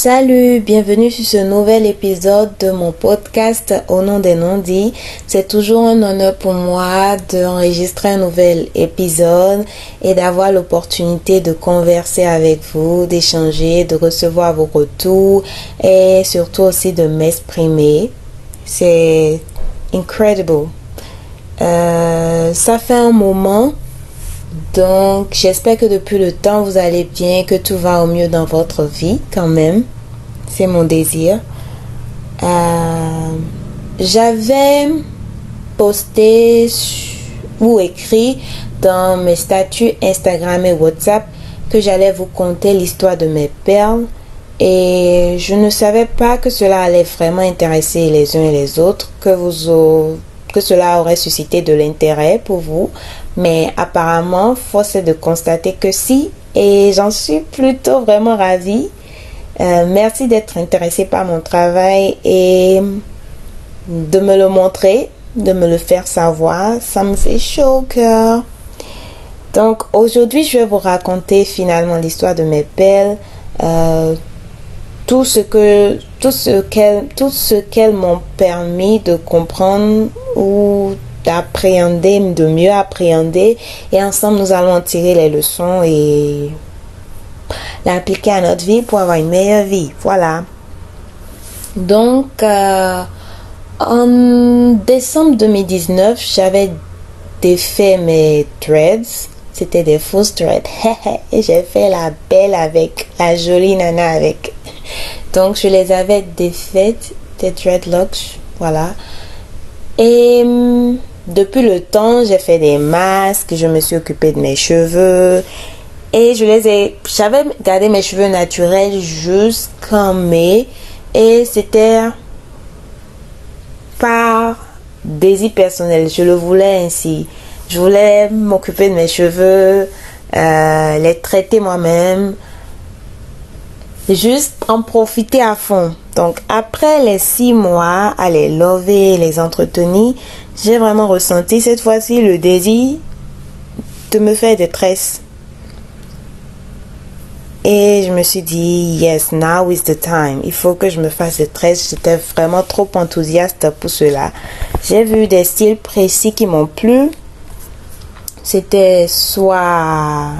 Salut, bienvenue sur ce nouvel épisode de mon podcast Au nom des non-dits. C'est toujours un honneur pour moi d'enregistrer un nouvel épisode et d'avoir l'opportunité de converser avec vous, d'échanger, de recevoir vos retours et surtout aussi de m'exprimer. C'est incredible. Ça fait un moment. Donc, j'espère que depuis le temps, vous allez bien, que tout va au mieux dans votre vie quand même. C'est mon désir. J'avais posté ou écrit dans mes statuts Instagram et WhatsApp que j'allais vous conter l'histoire de mes perles. Et je ne savais pas que cela allait vraiment intéresser les uns et les autres, que cela aurait suscité de l'intérêt pour vous. Mais apparemment, force est de constater que si, et j'en suis plutôt vraiment ravie. Merci d'être intéressé par mon travail et de me le montrer, de me le faire savoir. Ça me fait chaud au cœur. Donc aujourd'hui, je vais vous raconter finalement l'histoire de mes perles, tout ce qu'elles m'ont permis de comprendre ou d'appréhender, de mieux appréhender, et ensemble nous allons en tirer les leçons et l'appliquer à notre vie pour avoir une meilleure vie. Voilà. Donc en décembre 2019, j'avais défait mes threads. C'était des fausses threads. Et j'ai fait la belle avec la jolie nana avec. Donc je les avais défaites, des dreadlocks. Voilà. Et depuis le temps, j'ai fait des masques, je me suis occupée de mes cheveux et j'avais gardé mes cheveux naturels jusqu'en mai et c'était par désir personnel, je le voulais ainsi. Je voulais m'occuper de mes cheveux, les traiter moi-même, juste en profiter à fond. Donc après les 6 mois à les laver, les entretenir, j'ai vraiment ressenti cette fois-ci le désir de me faire des tresses. Et je me suis dit, yes, now is the time. Il faut que je me fasse des tresses. J'étais vraiment trop enthousiaste pour cela. J'ai vu des styles précis qui m'ont plu. C'était soit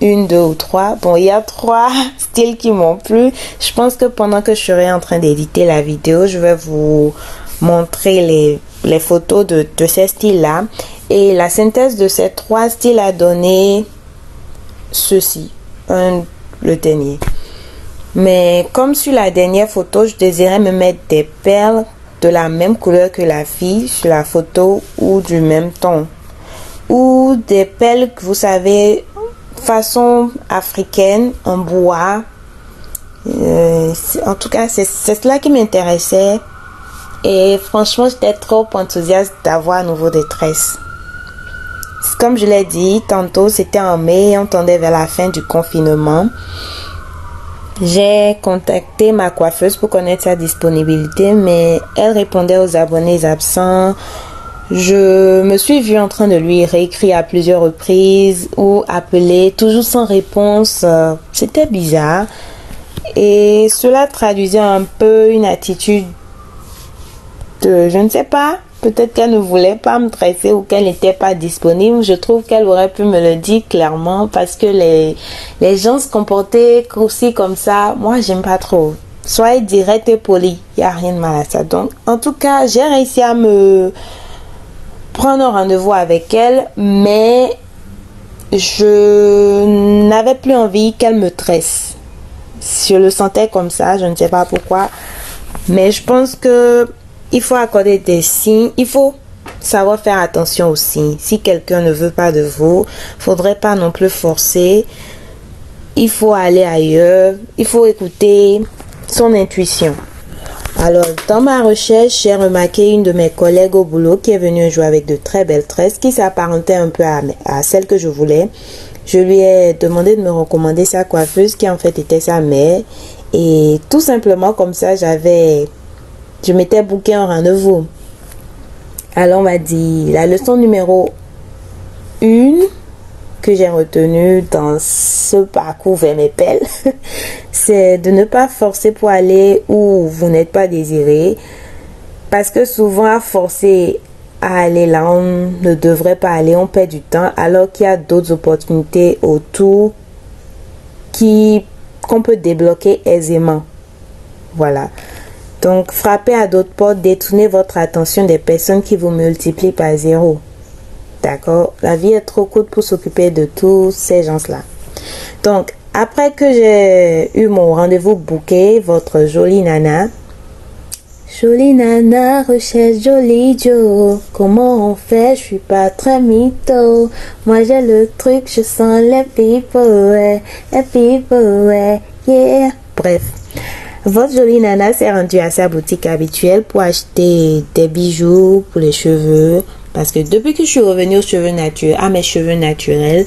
1, 2 ou 3. Bon, il y a 3 styles qui m'ont plu. Je pense que pendant que je serai en train d'éditer la vidéo, je vais vous montrer les photos de ces styles-là. Et la synthèse de ces 3 styles a donné ceci. Le dernier. Mais comme sur la dernière photo, je désirais me mettre des perles de la même couleur que la fille sur la photo ou du même ton. Ou des perles que vous savez, façon africaine, en bois. En tout cas, c'est cela qui m'intéressait. Et franchement, j'étais trop enthousiaste d'avoir à nouveau des tresses. Comme je l'ai dit tantôt, c'était en mai, on tendait vers la fin du confinement. J'ai contacté ma coiffeuse pour connaître sa disponibilité, mais elle répondait aux abonnés absents. Je me suis vue en train de lui réécrire à plusieurs reprises ou appeler, toujours sans réponse. C'était bizarre. Et cela traduisait un peu une attitude de, je ne sais pas, peut-être qu'elle ne voulait pas me tresser ou qu'elle n'était pas disponible. Je trouve qu'elle aurait pu me le dire clairement parce que les gens se comportaient aussi comme ça. Moi, j'aime pas trop. Soyez direct et poli. Il n'y a rien de mal à ça. Donc, en tout cas, j'ai réussi à me prendre un rendez-vous avec elle, mais je n'avais plus envie qu'elle me tresse. Je le sentais comme ça, je ne sais pas pourquoi. Mais je pense que il faut accorder des signes. Il faut savoir faire attention aux signes. Si quelqu'un ne veut pas de vous, faudrait pas non plus forcer. Il faut aller ailleurs. Il faut écouter son intuition. Alors, dans ma recherche, j'ai remarqué une de mes collègues au boulot qui est venue jouer avec de très belles tresses qui s'apparentait un peu à celle que je voulais. Je lui ai demandé de me recommander sa coiffeuse qui en fait était sa mère. Et tout simplement comme ça, je m'étais booké un rendez-vous. Alors on m'a dit, la leçon numéro 1, que j'ai retenu dans ce parcours vers mes pelles, c'est de ne pas forcer pour aller où vous n'êtes pas désiré. Parce que souvent, à forcer à aller là où on ne devrait pas aller, on perd du temps, alors qu'il y a d'autres opportunités autour qu'on peut débloquer aisément. Voilà. Donc, frappez à d'autres portes, détournez votre attention des personnes qui vous multiplient par 0. D'accord? La vie est trop courte pour s'occuper de tous ces gens-là. Donc, après que j'ai eu mon rendez-vous booké, votre jolie nana recherche joli Joe. Comment on fait? Je suis pas très mytho. Moi j'ai le truc, je sens les people, yeah. Bref. Votre jolie nana s'est rendue à sa boutique habituelle pour acheter des bijoux pour les cheveux. Parce que depuis que je suis revenue à mes cheveux naturels,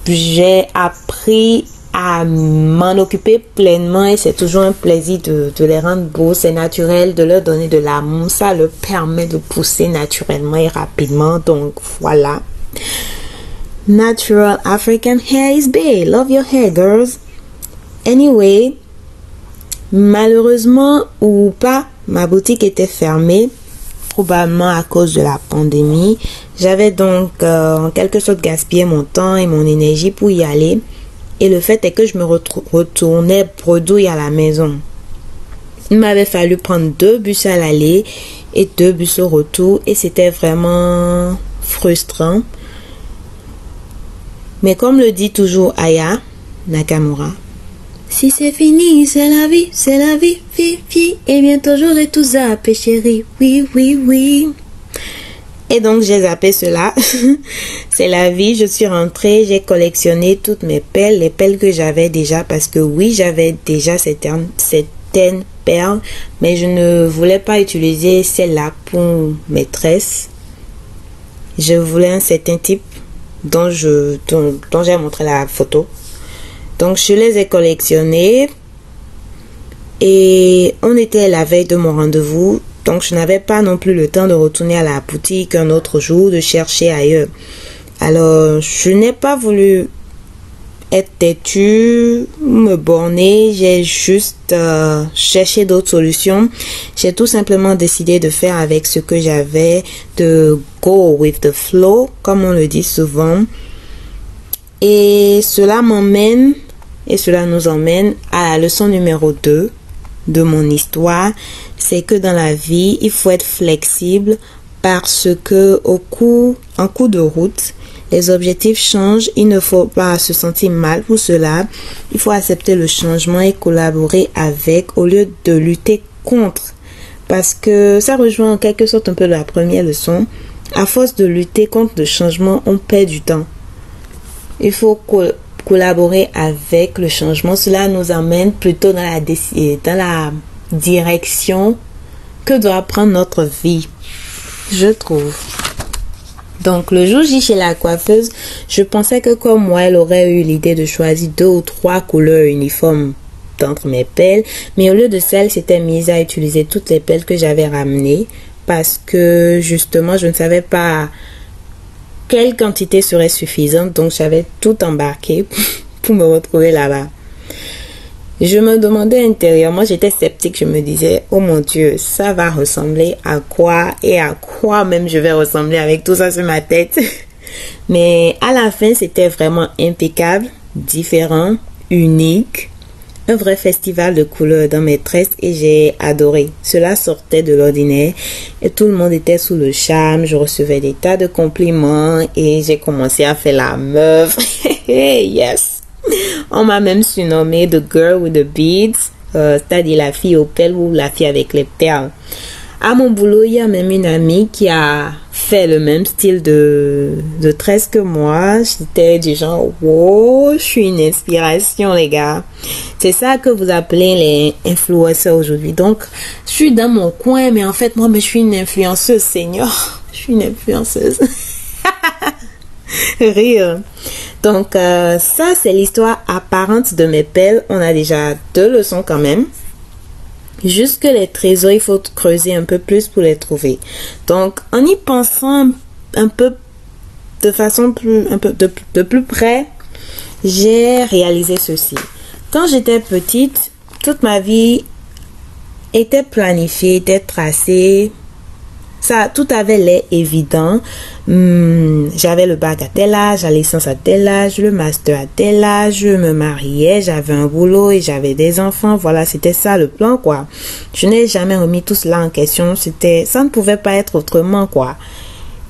j'ai appris à m'en occuper pleinement et c'est toujours un plaisir de les rendre beaux. C'est naturel, de leur donner de l'amour. Ça leur permet de pousser naturellement et rapidement. Donc voilà. Natural African hair is big. Love your hair, girls. Anyway, malheureusement ou pas, ma boutique était fermée. Probablement à cause de la pandémie. J'avais donc en quelque sorte gaspillé mon temps et mon énergie pour y aller. Et le fait est que je me retournais bredouille à la maison. Il m'avait fallu prendre 2 bus à l'aller et 2 bus au retour. Et c'était vraiment frustrant. Mais comme le dit toujours Aya Nakamura, si c'est fini, c'est la vie, vie. Et bientôt j'aurai tout zappé, chérie. Oui. Et donc j'ai zappé cela. C'est la vie. Je suis rentrée, j'ai collectionné toutes mes perles, les perles que j'avais déjà. Parce que oui, j'avais déjà certaines perles. Mais je ne voulais pas utiliser celle-là pour mes tresses. Je voulais un certain type dont j'ai montré la photo. Donc, je les ai collectionnés et on était la veille de mon rendez-vous. Donc, je n'avais pas non plus le temps de retourner à la boutique un autre jour, de chercher ailleurs. Alors, je n'ai pas voulu être têtue, me borner. J'ai juste cherché d'autres solutions. J'ai tout simplement décidé de faire avec ce que j'avais, de go with the flow, comme on le dit souvent. Et cela nous emmène à la leçon numéro 2 de mon histoire. C'est que dans la vie, il faut être flexible parce que en cours de route, les objectifs changent. Il ne faut pas se sentir mal pour cela. Il faut accepter le changement et collaborer avec au lieu de lutter contre. Parce que ça rejoint en quelque sorte un peu la première leçon. À force de lutter contre le changement, on perd du temps. Il faut collaborer avec le changement. Cela nous amène plutôt dans la direction que doit prendre notre vie, je trouve. Donc, le jour J chez la coiffeuse, je pensais que comme moi, elle aurait eu l'idée de choisir 2 ou 3 couleurs uniformes d'entre mes pelles. Mais au lieu de ça, elle s'était mise à utiliser toutes les pelles que j'avais ramenées parce que justement, je ne savais pas quelle quantité serait suffisante. Donc, j'avais tout embarqué pour me retrouver là-bas. Je me demandais intérieurement, j'étais sceptique. Je me disais, oh mon Dieu, ça va ressembler à quoi? Et à quoi même je vais ressembler avec tout ça sur ma tête? Mais à la fin, c'était vraiment impeccable, différent, unique. Un vrai festival de couleurs dans mes tresses et j'ai adoré. Cela sortait de l'ordinaire et tout le monde était sous le charme. Je recevais des tas de compliments et j'ai commencé à faire la meuf. Yes! On m'a même surnommée The Girl with the Beads, c'est-à-dire la fille aux perles ou la fille avec les perles. À mon boulot, il y a même une amie qui a fait le même style de tresse que moi. J'étais du genre, wow, je suis une inspiration, les gars. C'est ça que vous appelez les influenceurs aujourd'hui. Donc, je suis dans mon coin, mais en fait, moi, je suis une influenceuse, Seigneur. Je suis une influenceuse. Rire. Donc, ça, c'est l'histoire apparente de mes perles. On a déjà 2 leçons quand même. Juste que les trésors, il faut creuser un peu plus pour les trouver. Donc, en y pensant un peu de façon un peu de plus près, j'ai réalisé ceci. Quand j'étais petite, toute ma vie était planifiée, était tracée. Ça, tout avait l'air évident. J'avais le bac à tel âge, la licence à tel âge, le master à tel âge, je me mariais, j'avais un boulot et j'avais des enfants. Voilà, c'était ça le plan, quoi. Je n'ai jamais remis tout cela en question. Ça ne pouvait pas être autrement, quoi.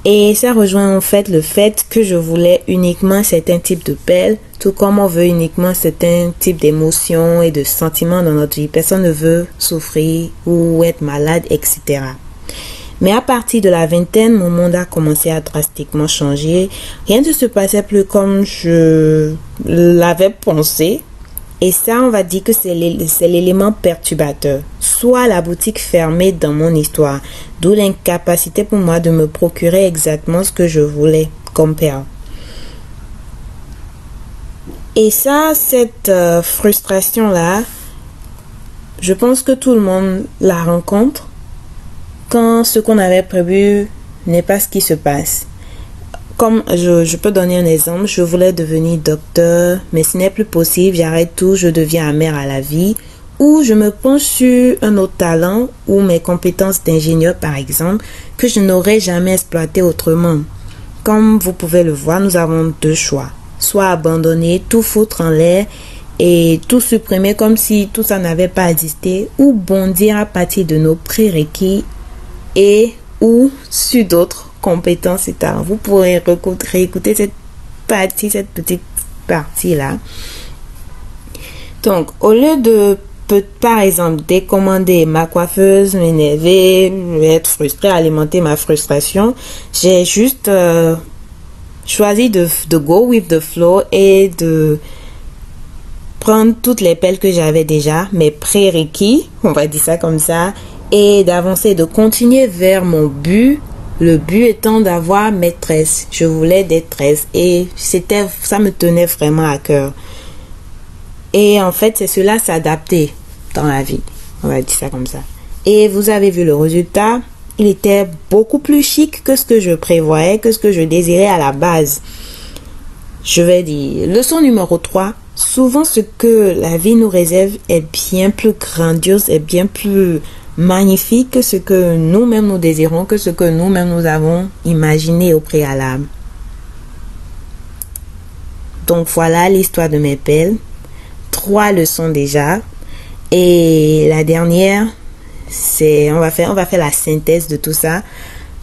Et ça rejoint en fait le fait que je voulais uniquement certains types de pelles, tout comme on veut uniquement certains types d'émotions et de sentiments dans notre vie. Personne ne veut souffrir ou être malade, etc. Mais à partir de la vingtaine, mon monde a commencé à drastiquement changer. Rien ne se passait plus comme je l'avais pensé. Et ça, on va dire que c'est l'élément perturbateur. Soit la boutique fermée dans mon histoire, d'où l'incapacité pour moi de me procurer exactement ce que je voulais comme perle. Et ça, cette frustration-là, je pense que tout le monde la rencontre quand ce qu'on avait prévu n'est pas ce qui se passe. Comme je peux donner un exemple, je voulais devenir docteur, mais ce n'est plus possible, j'arrête tout, je deviens amère à la vie, ou je me penche sur un autre talent ou mes compétences d'ingénieur par exemple, que je n'aurais jamais exploité autrement. Comme vous pouvez le voir, nous avons deux choix, soit abandonner, tout foutre en l'air et tout supprimer comme si tout ça n'avait pas existé, ou bondir à partir de nos prérequis et ou sur d'autres compétences et talents. Vous pourrez réécouter cette petite partie-là. Donc, au lieu de, par exemple, décommander ma coiffeuse, m'énerver, être frustrée, alimenter ma frustration, j'ai juste choisi de go with the flow et de prendre toutes les pelles que j'avais déjà, mes prérequis, on va dire ça comme ça, et d'avancer, de continuer vers mon but. Le but étant d'avoir maîtresse. Je voulais d'être maîtresse et ça me tenait vraiment à cœur. Et en fait, c'est cela s'adapter dans la vie. On va dire ça comme ça. Et vous avez vu le résultat. Il était beaucoup plus chic que ce que je prévoyais, que ce que je désirais à la base. Je vais dire, leçon numéro 3. Souvent, ce que la vie nous réserve est bien plus grandiose et bien plus magnifique que ce que nous-mêmes nous désirons, que ce que nous-mêmes nous avons imaginé au préalable. Donc voilà l'histoire de mes pelles. 3 leçons déjà. Et la dernière, on va faire la synthèse de tout ça.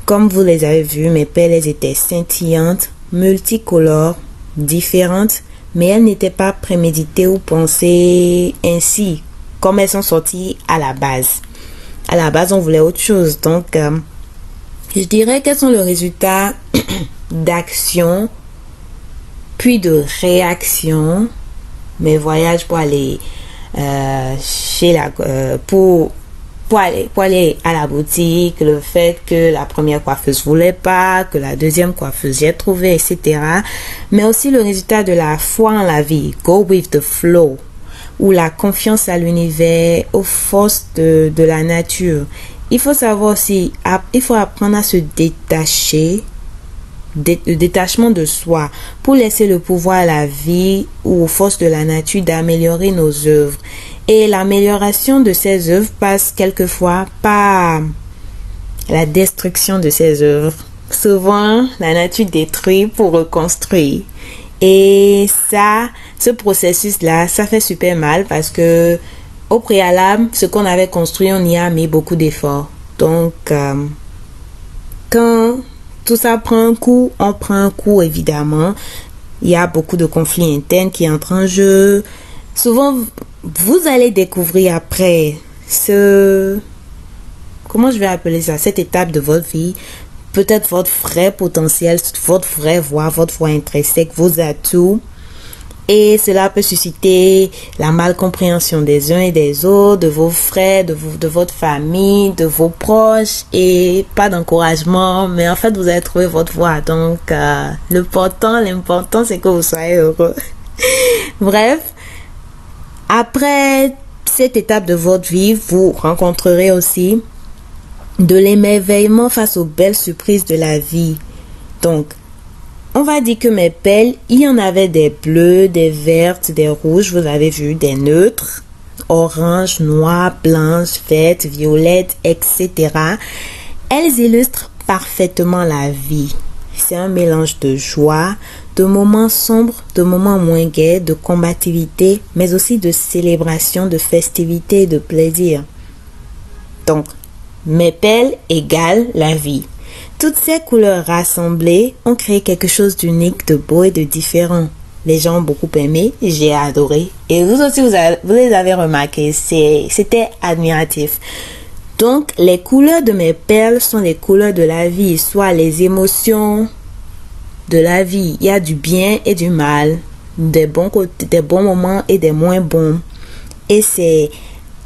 Comme vous les avez vues, mes pelles, elles étaient scintillantes, multicolores, différentes, mais elles n'étaient pas préméditées ou pensées ainsi, comme elles sont sorties à la base. À la base, on voulait autre chose. Donc, je dirais quels sont les résultats d'action, puis de réaction. Mes voyages pour aller pour aller à la boutique, le fait que la première coiffeuse voulait pas, que la deuxième coiffeuse j'ai trouvé, etc. Mais aussi le résultat de la foi en la vie, go with the flow, ou la confiance à l'univers, aux forces de la nature. Il faut savoir aussi, il faut apprendre à se détacher, le détachement de soi, pour laisser le pouvoir à la vie ou aux forces de la nature d'améliorer nos œuvres. Et l'amélioration de ces œuvres passe quelquefois par la destruction de ces œuvres. Souvent, la nature détruit pour reconstruire. Et ça, ce processus-là, ça fait super mal parce que au préalable, ce qu'on avait construit, on y a mis beaucoup d'efforts. Donc, quand tout ça prend un coup, on prend un coup évidemment. Il y a beaucoup de conflits internes qui entrent en jeu. Souvent, vous allez découvrir après comment je vais appeler ça, cette étape de votre vie. Peut-être votre vrai potentiel, votre vraie voix, votre voix intrinsèque, vos atouts. Et cela peut susciter la malcompréhension des uns et des autres, de vos frères, de votre famille, de vos proches. Et pas d'encouragement, mais en fait, vous allez trouver votre voix. Donc, l'important, c'est que vous soyez heureux. Bref, après cette étape de votre vie, vous rencontrerez aussi de l'émerveillement face aux belles surprises de la vie. Donc, on va dire que mes pelles, il y en avait des bleus, des vertes, des rouges, vous avez vu, des neutres, orange, noir, blanche, verte, violette, etc. Elles illustrent parfaitement la vie. C'est un mélange de joie, de moments sombres, de moments moins gais, de combativité, mais aussi de célébration, de festivité et de plaisir. Donc, mes pelles égale la vie. Toutes ces couleurs rassemblées ont créé quelque chose d'unique, de beau et de différent. Les gens ont beaucoup aimé, j'ai adoré. Et vous aussi, vous les avez remarqué, c'était admiratif. Donc, les couleurs de mes perles sont les couleurs de la vie, soit les émotions de la vie. Il y a du bien et du mal, des bons côtés, des bons moments et des moins bons. Et c'est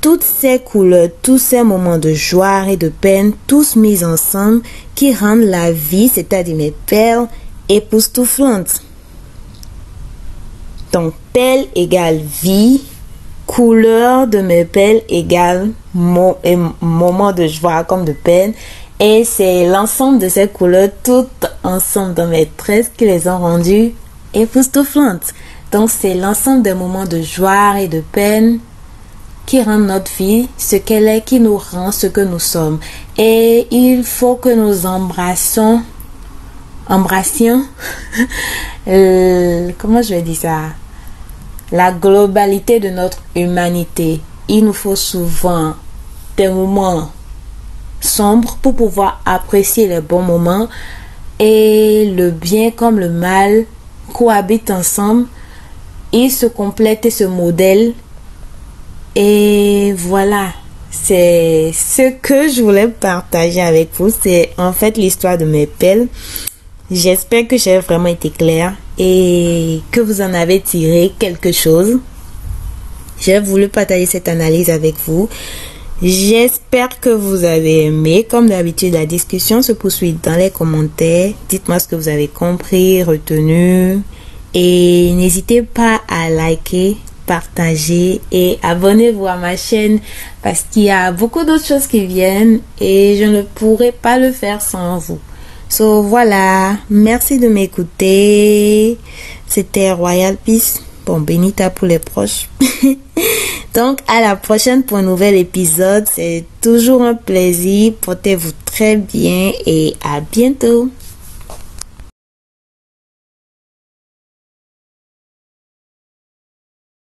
toutes ces couleurs, tous ces moments de joie et de peine, tous mis ensemble, qui rendent la vie, c'est-à-dire mes perles, époustouflantes. Donc, pelle égale vie, couleur de mes pelles égale moment de joie comme de peine. Et c'est l'ensemble de ces couleurs, toutes ensemble dans mes tresses, qui les ont rendues époustouflantes. Donc, c'est l'ensemble des moments de joie et de peine qui rend notre vie ce qu'elle est, qui nous rend ce que nous sommes. Et il faut que nous embrassions, comment je vais dire ça, la globalité de notre humanité. Il nous faut souvent des moments sombres pour pouvoir apprécier les bons moments, et le bien comme le mal cohabitent ensemble, ils se complètent et se modèlent. Et voilà, c'est ce que je voulais partager avec vous. C'est en fait l'histoire de mes pelles. J'espère que j'ai vraiment été claire et que vous en avez tiré quelque chose. J'ai voulu partager cette analyse avec vous. J'espère que vous avez aimé. Comme d'habitude, la discussion se poursuit dans les commentaires. Dites-moi ce que vous avez compris, retenu. Et n'hésitez pas à liker, partager et abonnez-vous à ma chaîne, parce qu'il y a beaucoup d'autres choses qui viennent et je ne pourrais pas le faire sans vous. So voilà, merci de m'écouter. C'était Royal Peace. Bon, Benita pour les proches. Donc à la prochaine pour un nouvel épisode. C'est toujours un plaisir. Portez-vous très bien et à bientôt.